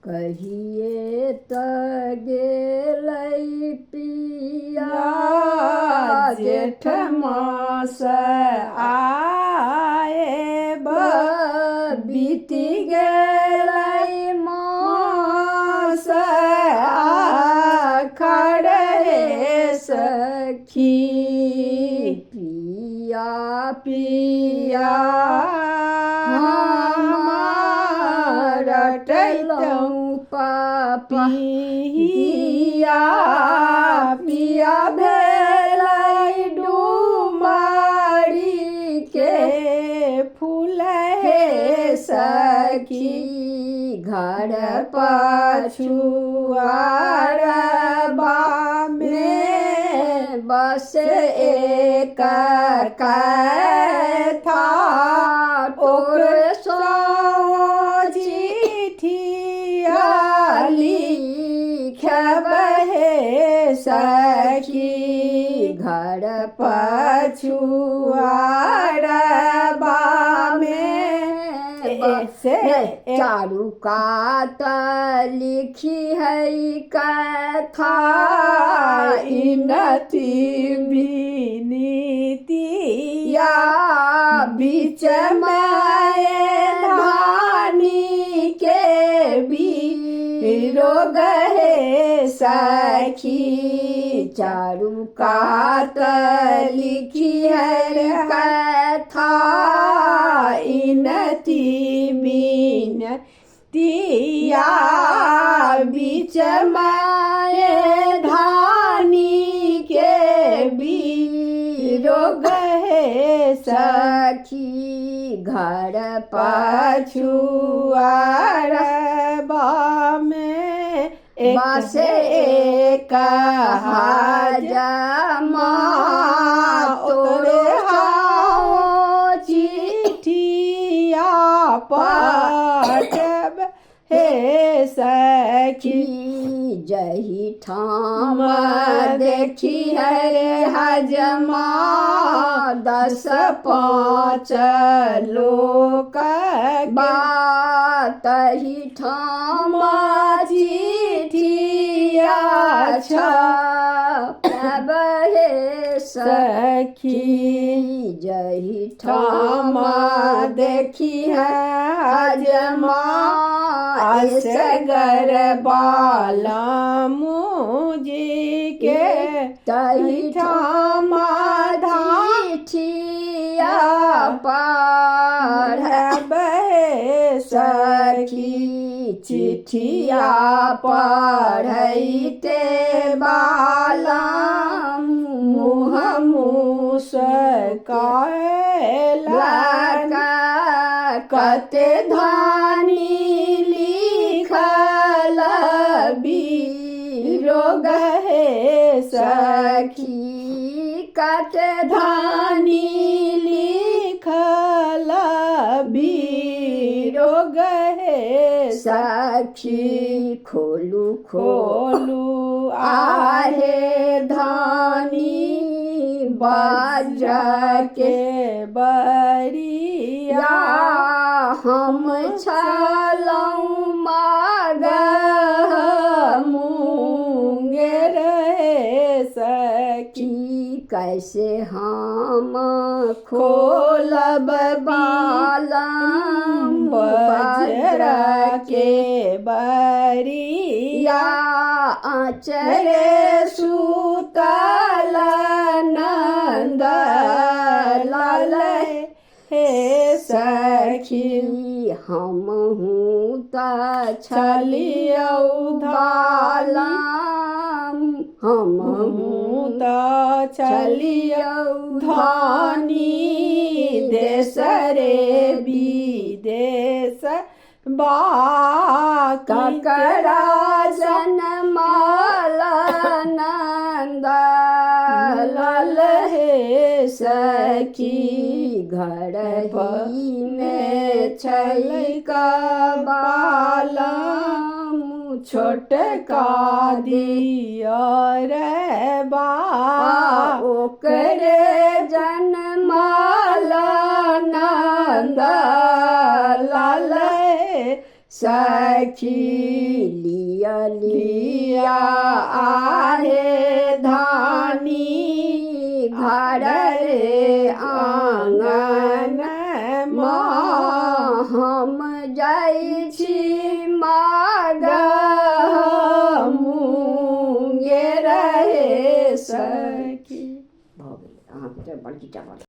कहिए त गेलै पिया जेठ मास आए बीती गेलै मास आखड़ सखी पिया पिया रटलहुँ पापा पिया पिया भेलै डुमारी के फूल हे सखी घर पछुआरबा में बस एक था ओकर चिठिया लिखब हे सखी घर पछुआरबा में से चारू कात लिखी है कथा इनती विनीतिया बीच में धानी के बिरोग हे सखी चारू कात लिखी है कथा इनती विनतिया बीच में धानी के बिरोग हे सखी घर पछुआरबा में बस एक हजमा तोरे चिठिया पाठब हे सखी जही ठाम देखी हरे हजमा 10-5 लोक बात ही ठाम चिठिया छपब हे सखी जही ठाम देखी है हजमा असगर बाला मुझी के तही ठाम चिठिया पढ़ब हे सखी चिठिया पढ़ैते बाला मुँह मुस्काएला कते धानी लिखल बिरोग हे सखी कते धानी लिखल बिरोग हे सखी खोलू खोलू आहे धानी बाजा के बरिया हम छलहुँ मागह मुंगेर हे सखी कैसे हम खोलब बालम बजरा के बरिया आचरे सुतल नंद लाल हे सखी हम हूँ त छलियौ धालम हम हूँ त चलियौ धानी देश रे विदेश ककरा जनमाल नंद लाल हे सखी घर ही में छलक बालम छोटका दियर बा ओकरे जनमाल नंद लाल सखी लिया लिया आहे धानी घर रे आंगन हम जाइ छी माग मुंगेर हे सखी। भऽ गेलै अहाँके बड़की टा